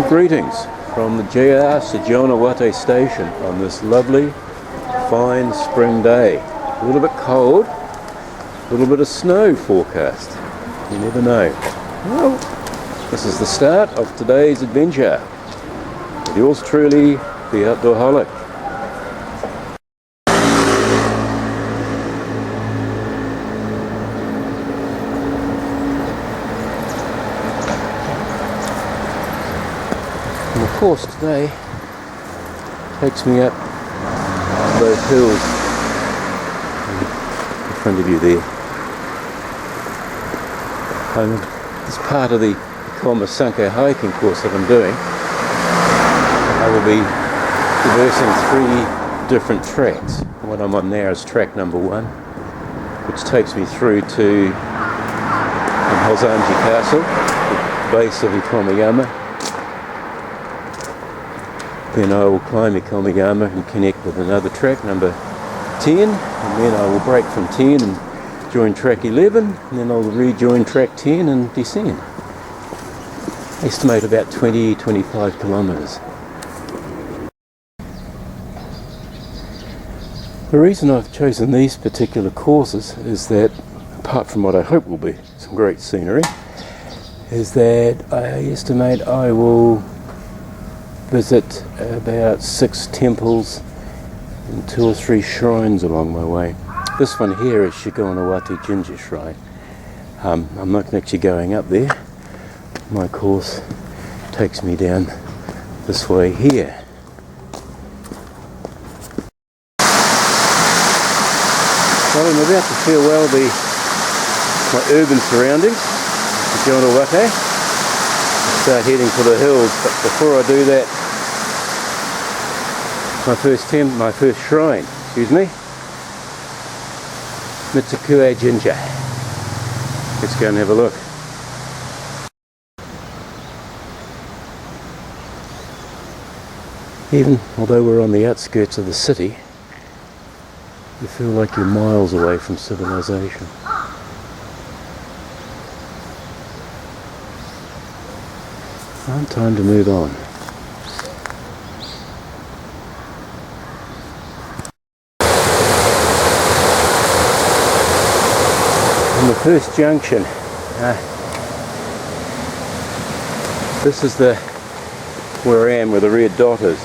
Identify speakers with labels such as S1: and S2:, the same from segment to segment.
S1: Greetings from the JR Shijonawate station on this lovely, fine spring day. A little bit cold, a little bit of snow forecast. You never know. Well, this is the start of today's adventure with yours truly, the Outdoorholic. And of course today takes me up those hills in front of you there. This part of the Ikomayama hiking course that I'm doing, I will be traversing 3 different tracks. What I'm on now is track number 1, which takes me through to Shijonawate Castle, the base of Ikomayama. Then I will climb Ikomayama and connect with another track, number 10, and then I will break from 10 and join track 11, and then I'll rejoin track 10 and descend. Estimate about 20-25 kilometres. The reason I've chosen these particular courses is that, apart from what I hope will be some great scenery, is that I estimate I will visit about 6 temples and 2 or 3 shrines along my way. This one here is Shijonawate Ginger Shrine. I'm not actually going up there. My course takes me down this way here. Well, I'm about to farewell my urban surroundings, Shijonawate. Start heading for the hills, but before I do that, my first shrine, Mitsukuai Ginger. Let's go and have a look. Even although we're on the outskirts of the city, you feel like you're miles away from civilization. Time to move on. On the first junction, this is where I am, where the red dot is,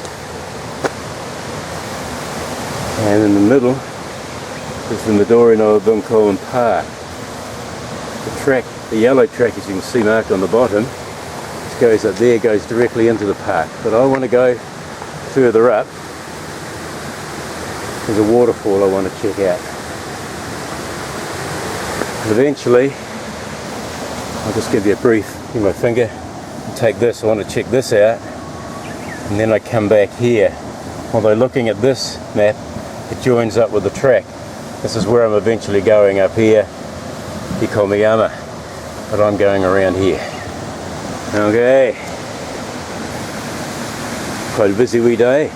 S1: and in the middle is the Midori-no Bunko Park. The yellow track, as you can see marked on the bottom, goes up there, goes directly into the park, but I want to go further up. There's a waterfall I want to check out. And eventually I'll just give you a brief with my finger and take this. I want to check this out, and then I come back here. Although looking at this map, it joins up with the track. This is where I'm eventually going, up here, Ikomayama, but I'm going around here. Okay, quite a busy wee day.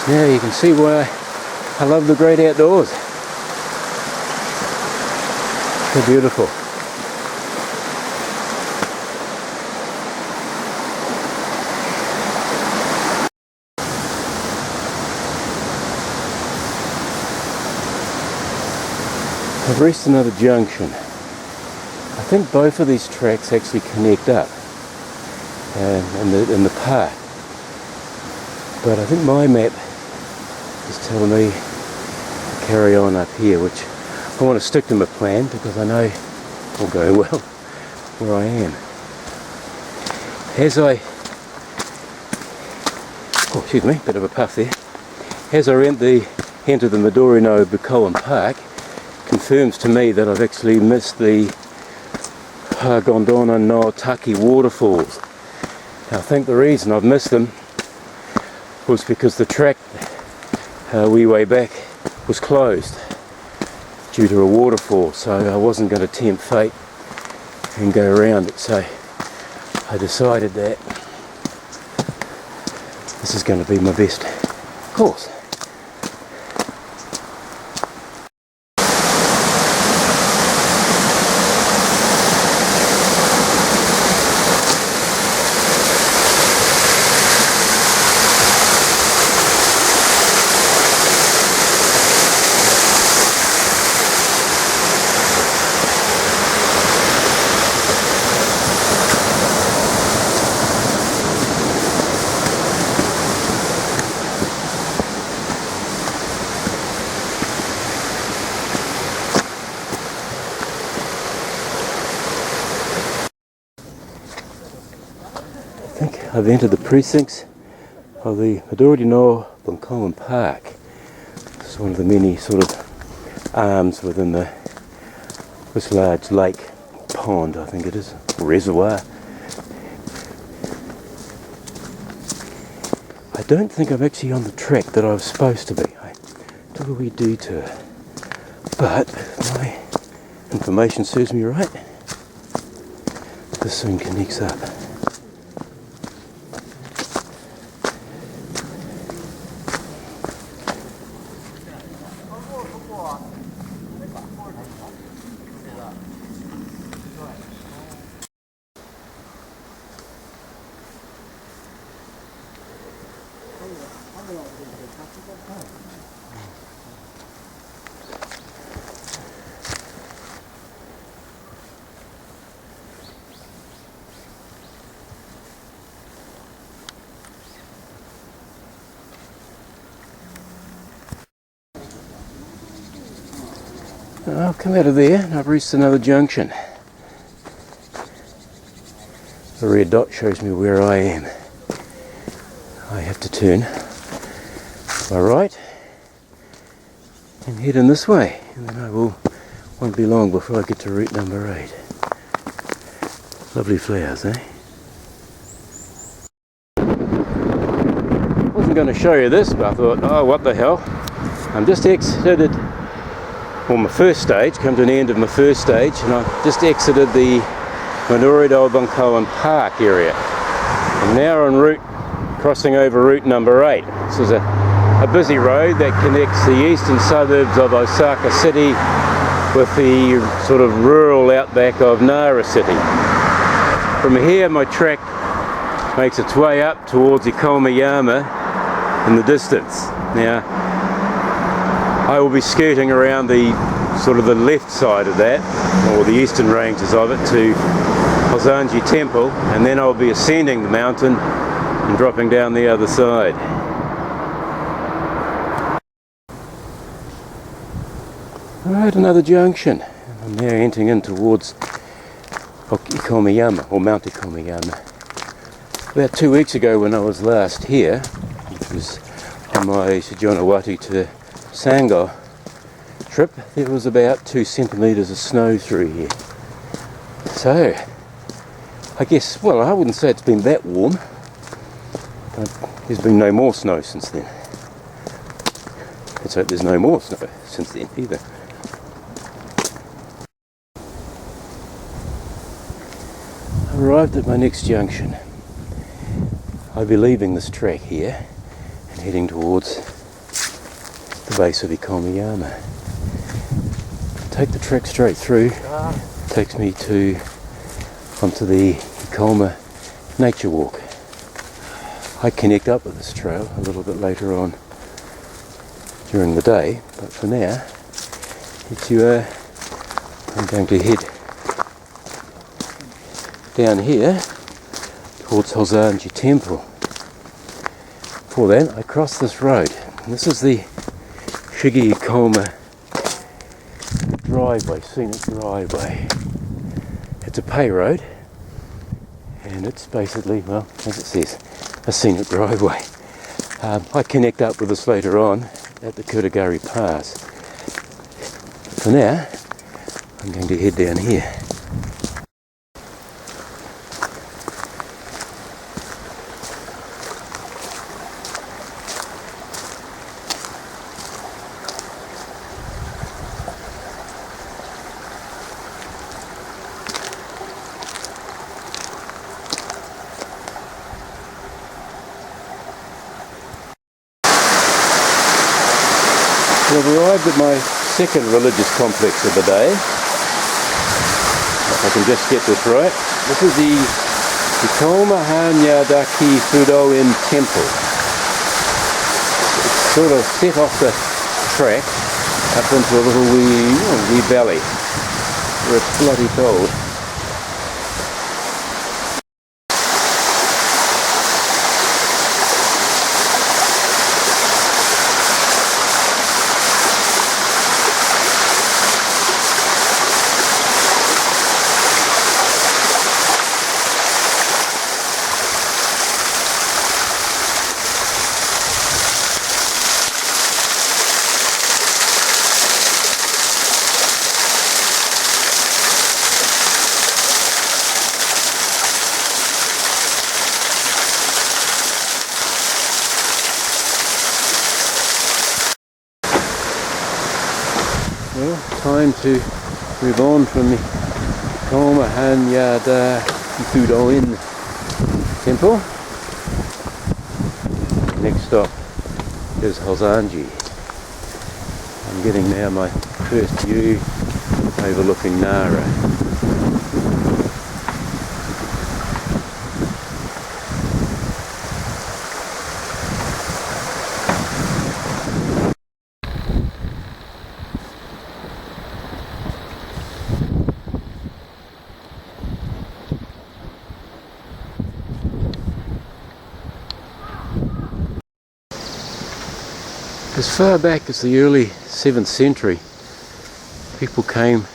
S1: Now you can see why I love the great outdoors. So beautiful. I've reached another junction. I think both of these tracks actually connect up in the park. But I think my map is telling me to carry on up here, which I want to stick to my plan because I know will go well where I am. As I, bit of a puff there. As I enter the Midori-no Bunko Park, confirms to me that I've actually missed the Gondona no Taki waterfalls. Now, I think the reason I've missed them was because the track wee way back was closed due to a waterfall, so I wasn't going to tempt fate and go around it, so I decided that this is going to be my best course. I think I've entered the precincts of the Midori no Bunkoan Park. It's one of the many sort of arms within this large lake pond, I think it is, reservoir. I don't think I'm actually on the track that I was supposed to be. I took a wee detour, but if my information serves me right, this soon connects up. I've come out of there and I've reached another junction. The red dot shows me where I am. I have to turn to my right and head in this way, and then won't be long before I get to route number 8. Lovely flowers, eh? Wasn't going to show you this, but I thought, oh, what the hell. I'm just exited, well, my first stage, come to an end of my first stage, and I've just exited the Midori no Bunkoan Park area. I'm now en route, crossing over route number 8. This is a busy road that connects the eastern suburbs of Osaka City with the sort of rural outback of Nara City. From here, my track makes its way up towards Ikomayama in the distance. Now, I will be skirting around the sort of the left side of that, or the eastern ranges of it, to Hozanji Temple, and then I'll be ascending the mountain and dropping down the other side. Alright, another junction. I'm now entering in towards Ikomayama, or Mount Ikomayama. About 2 weeks ago when I was last here, which was on my Shijonawate to Sango trip, there was about 2 centimetres of snow through here. So, I guess, well, I wouldn't say it's been that warm, but there's been no more snow since then. Let's hope there's no more snow since then either. I've arrived at my next junction. I'll be leaving this track here and heading towards the base of Ikomayama. Take the trek straight through, takes me onto the Ikoma nature walk. I connect up with this trail a little bit later on during the day, but for now, I'm going to head down here towards Hozanji Temple. For that, I cross this road, and this is the Ikoma driveway, scenic driveway. It's a pay road, and it's basically, well, as it says, a scenic driveway. I connect up with this later on at the Kurogari Pass. For now, I'm going to head down here. So I've arrived at my second religious complex of the day. If I can just get this right. This is the Ikomayama Fudo-in temple. It's sort of set off the track up into a little wee valley where it's bloody cold. Well, time to move on from the Ikomayama Fudo-in temple. Next stop is Hozanji. I'm getting now my first view overlooking Nara. As far back as the early 7th century, people came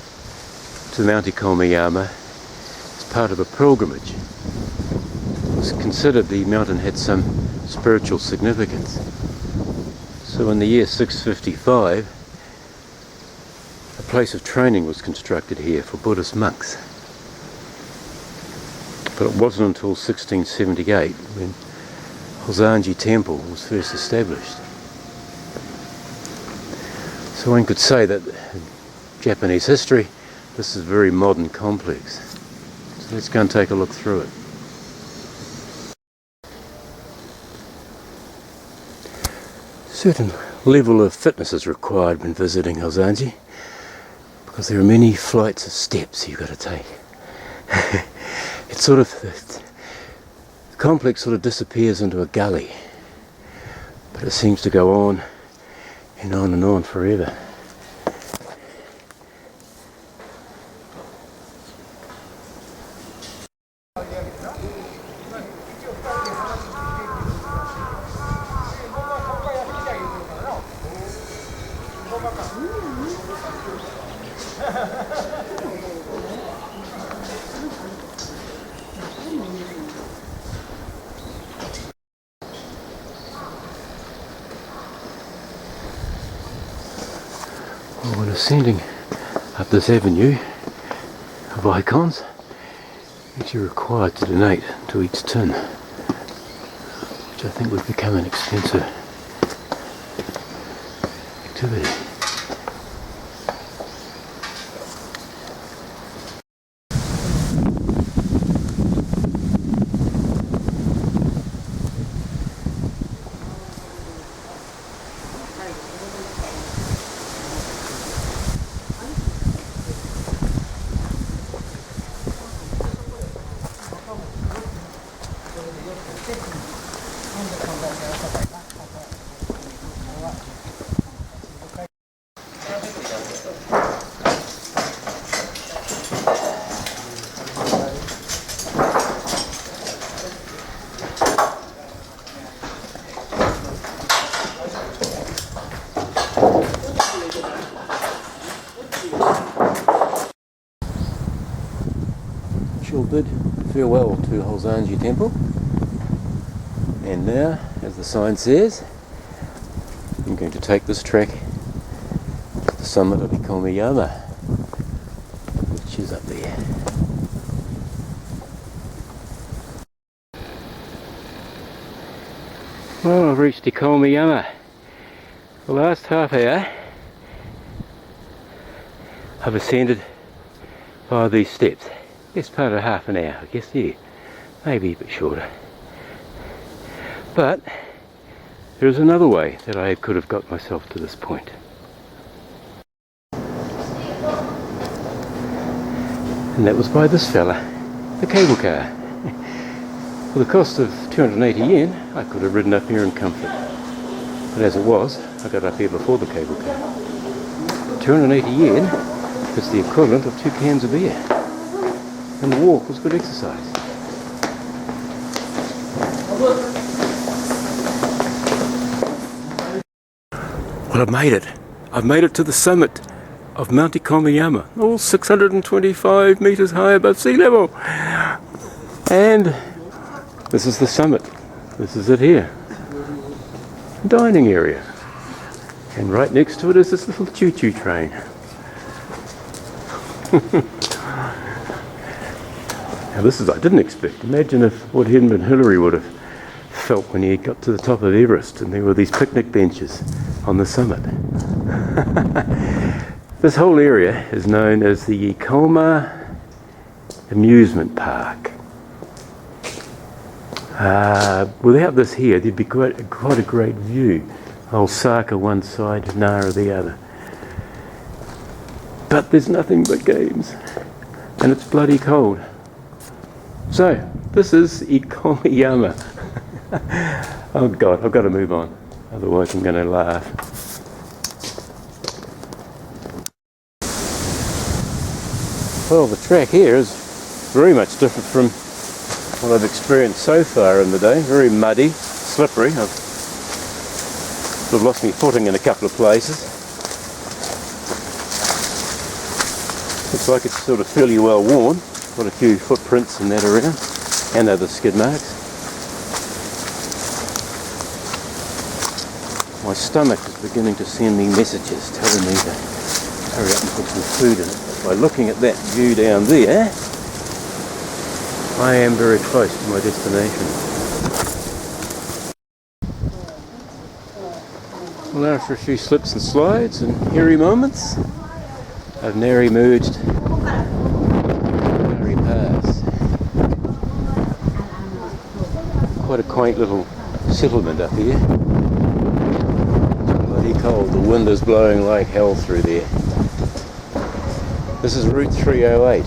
S1: to Mount Ikomayama as part of a pilgrimage. It was considered the mountain had some spiritual significance. So in the year 655, a place of training was constructed here for Buddhist monks. But it wasn't until 1678 when Hozanji Temple was first established. So one could say that in Japanese history, this is a very modern complex. So let's go and take a look through it. A certain level of fitness is required when visiting Hozanji, because there are many flights of steps you've got to take. It's sort of, the complex sort of disappears into a gully, but it seems to go on and on forever. Well, when ascending up this avenue of icons, you're actually required to donate to each tin, which I think would become an expensive activity. Shall bid farewell to Hozanji Temple, and now, as the sign says, I'm going to take this track to the summit of Ikomayama, which is up there. Well, I've reached Ikomayama. The last half hour I've ascended via these steps. Best part of half an hour, I guess, yeah, maybe a bit shorter. But there is another way that I could have got myself to this point. And that was by this fella, the cable car. For the cost of 280 yen, I could have ridden up here in comfort. But as it was, I got up here before the cable car. 280 yen is the equivalent of 2 cans of beer. And the walk was good exercise. Well, I've made it. I've made it to the summit of Mount Ikomayama, all 625 metres high above sea level. And this is the summit. This is it here. Dining area. And right next to it is this little choo-choo train. Now this is, I didn't expect. Imagine if what Edmund Hillary would have felt when he got to the top of Everest and there were these picnic benches on the summit. This whole area is known as the Ikomayama Amusement Park. Without this here, there'd be quite a great view. Osaka one side, Nara the other. But there's nothing but games, and it's bloody cold. So, this is Ikomayama. Oh God, I've got to move on, otherwise I'm going to laugh. Well, the track here is very much different from what I've experienced so far in the day. Very muddy, slippery. I've sort of lost my footing in a couple of places. Looks like it's sort of fairly well worn. Got a few footprints and that around, and other skid marks. My stomach is beginning to send me messages telling me to hurry up and put some food in it. By looking at that view down there, I am very close to my destination. Well, after a few slips and slides and hairy moments, I've now emerged Ishikari Pass. Quite a quaint little settlement up here. It's bloody cold, the wind is blowing like hell through there. This is Route 308,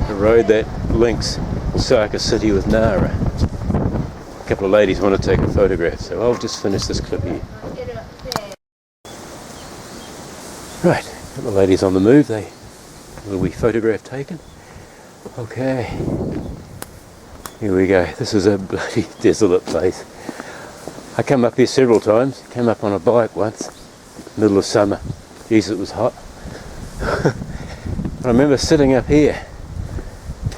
S1: the road that links Osaka City with Nara. A couple of ladies want to take a photograph, so I'll just finish this clip here. Right, a couple of ladies on the move, a little wee photograph taken. Okay, here we go. This is a bloody desolate place. I come up here several times, came up on a bike once, middle of summer. Jeez, it was hot. I remember sitting up here,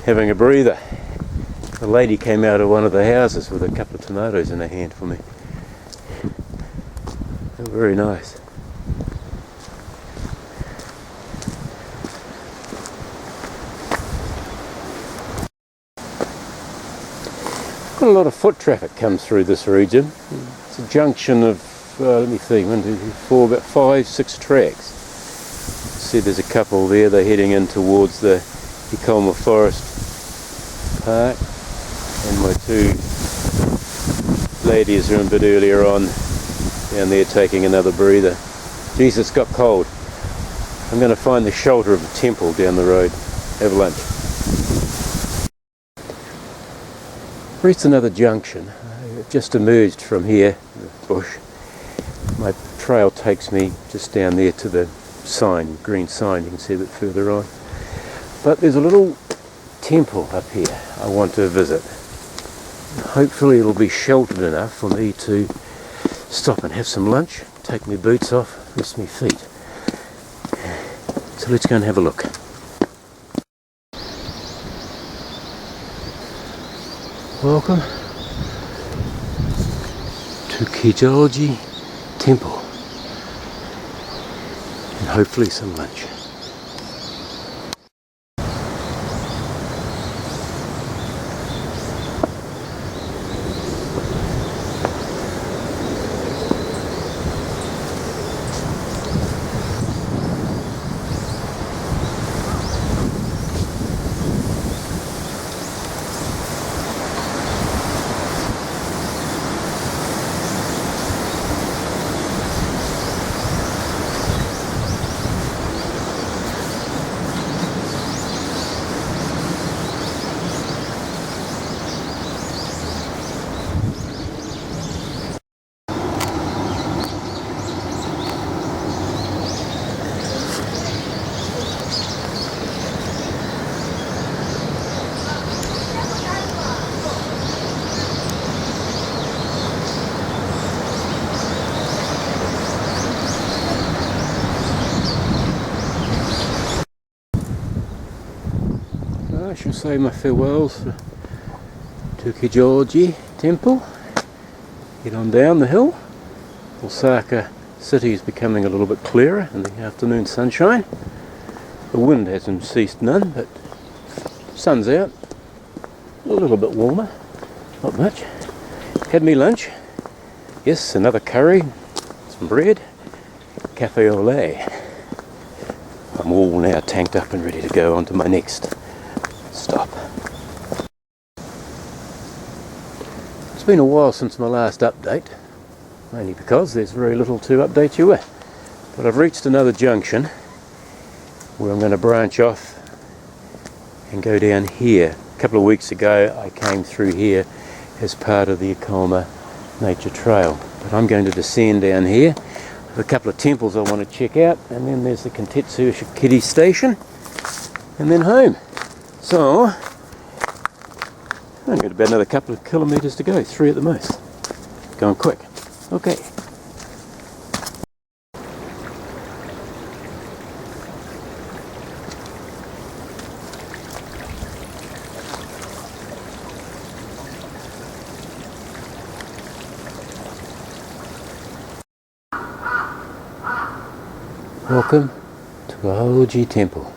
S1: having a breather. A lady came out of one of the houses with a couple of tomatoes in her hand for me. They were very nice. Quite a lot of foot traffic comes through this region. It's a junction of, let me think, 1, 2, 3, 4, about 5, 6 tracks. See, there's a couple there. They're heading in towards the Ikomayama Forest Park, and my 2 ladies are a bit earlier on down there taking another breather. Jeez, it's got cold. I'm going to find the shelter of a temple down the road. Have lunch. Reached another junction. I've just emerged from here, the bush. My trail takes me just down there to the sign, green sign, you can see a bit further on. But there's a little temple up here I want to visit. Hopefully it'll be sheltered enough for me to stop and have some lunch, take my boots off, rest my feet. So let's go and have a look. Welcome to Kijoji Temple, and hopefully some lunch. shall say my farewells to Kijoji Temple. Head on down the hill. Osaka City is becoming a little bit clearer in the afternoon sunshine. The wind hasn't ceased none, but sun's out. A little bit warmer, not much. Had me lunch. Yes, another curry, some bread, cafe au lait. I'm all now tanked up and ready to go on to my next stop. It's been a while since my last update, mainly because there's very little to update you with. But I've reached another junction where I'm going to branch off and go down here. A couple of weeks ago I came through here as part of the Ikomayama Nature Trail. But I'm going to descend down here. There's a couple of temples I want to check out, and then there's the Kentetsu Ishikari station, and then home. So, I've got about another couple of kilometres to go, 3 at the most. Going quick. Okay. Welcome to Ikomayama Temple.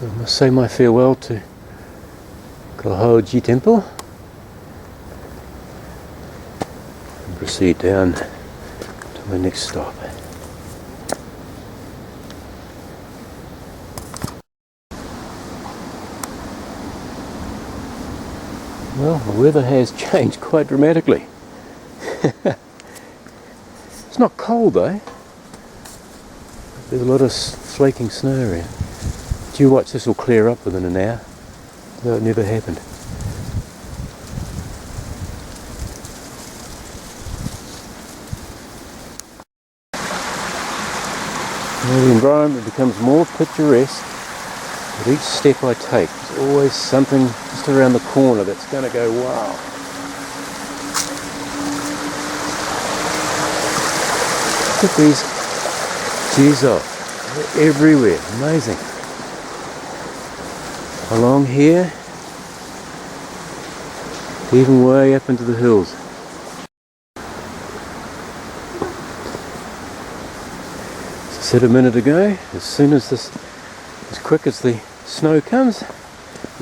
S1: I must say my farewell to Ikomayama Temple and proceed down to my next stop. Well, the weather has changed quite dramatically. It's not cold though. There's a lot of flaking snow around. Do you watch, this will clear up within an hour? No, it never happened. Well, the environment becomes more picturesque with each step I take. There's always something just around the corner that's going to go wow. Look at these Jizo. They're everywhere. Amazing. Along here, even way up into the hills. As I said a minute ago, as soon as as quick as the snow comes, it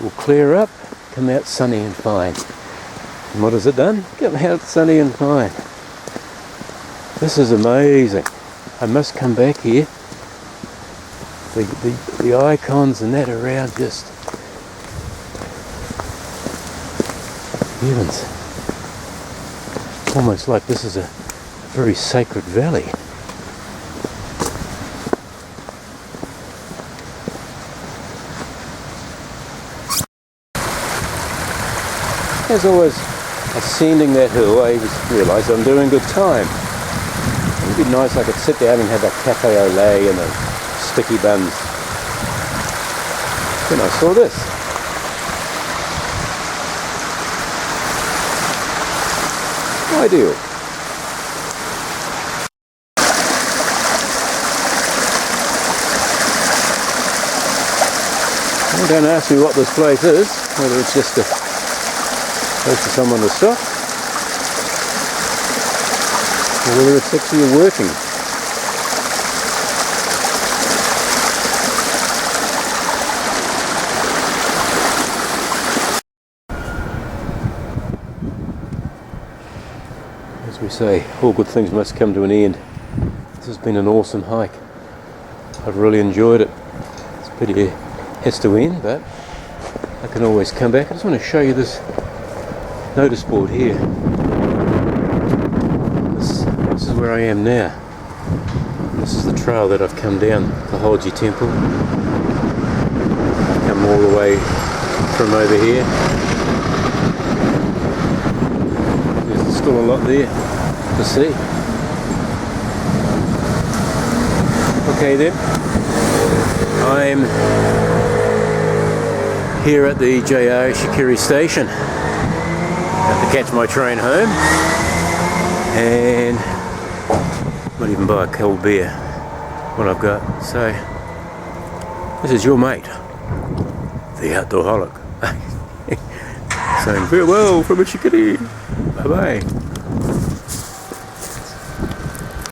S1: will clear up, come out sunny and fine. And what has it done? Come out sunny and fine. This is amazing. I must come back here. The icons and that around just heavens. Almost like this is a very sacred valley. As I was ascending that hill, I realised I'm doing good time. It would be nice I could sit down and have a cafe au lait and a sticky buns. Then I saw this. Ideal. Well, don't ask me what this place is, whether it's just a place for someone to stop, or whether it's actually working. we say, all good things must come to an end. This has been an awesome hike. I've really enjoyed it. It's a pity it has to end, but I can always come back. I just want to show you this notice board here. This is where I am now. This is the trail that I've come down to Hoji Temple. I've come all the way from over here. There's still a lot there to see. Okay then, I'm here at the JR Ishikari station. I have to catch my train home and might even buy a cold beer, what I've got. So this is your mate, the Outdoorholic, saying farewell from Ishikari. Bye bye.